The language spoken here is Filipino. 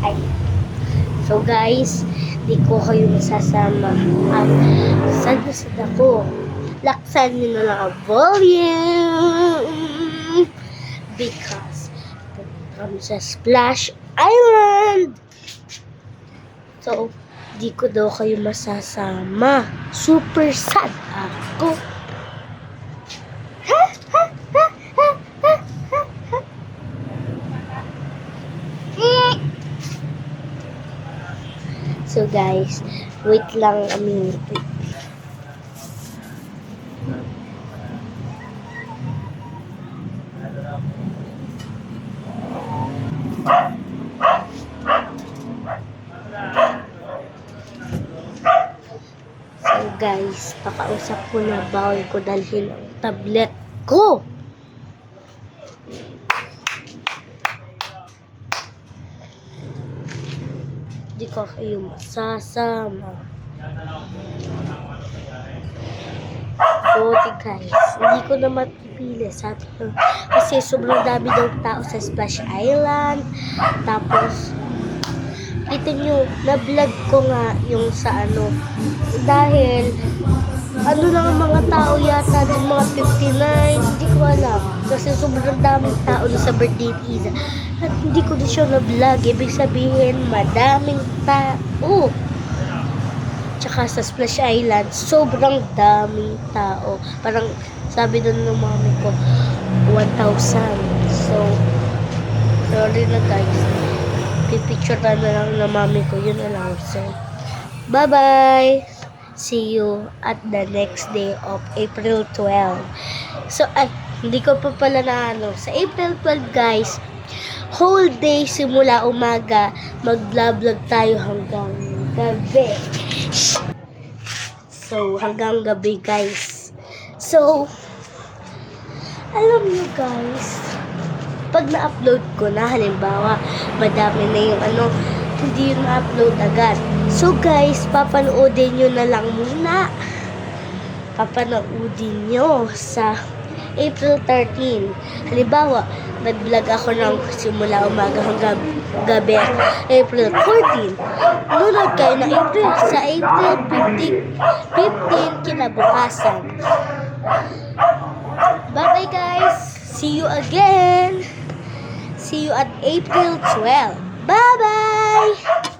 Ay. So guys, di ko kayo masasama. At sad ako. Laksan nyo na lang ang volume. Because kami sa Splash Island. So, di ko daw kayo masasama. Super sad ako. So guys, wait lang a minute. So guys, pakausap ko na bawal ko dalhin ang tablet ko. Di ko kayo masasama. So guys, hindi ko na mapipili sa kasi sobrang dami daw tao sa Splash Island. Tapos kita nyo, na-vlog ko nga yung sa ano. Dahil, ano lang ang mga tao yata, yung mga 59, hindi ko alam. Kasi sobrang daming tao na sa birthday ni Iza. At hindi ko na siya na-vlog. Ibig sabihin, madaming tao. Tsaka sa Splash Island, sobrang daming tao. Parang, sabi doon ng mami ko, 1,000. So, sorry na guys. Pipicture na lang ng mami ko. Yun na lang. So, bye-bye! See you at the next day of April 12. So, hindi ko pa pala na ano. Sa April 12, guys, whole day simula umaga, mag-vlog tayo hanggang gabi. So, hanggang gabi, guys. So, alam niyo, guys, pag na-upload ko na, halimbawa, madami na yung ano, hindi yun na-upload agad. So guys, papanoodin nyo na lang muna. Papanoodin nyo sa April 13. Halimbawa, nag-vlog ako ng simula umaga hanggang gabi. April 14. Nunod kayo na April. Sa April 15 kinabukasan. Bye-bye guys! See you again! See you at April 12. Bye-bye!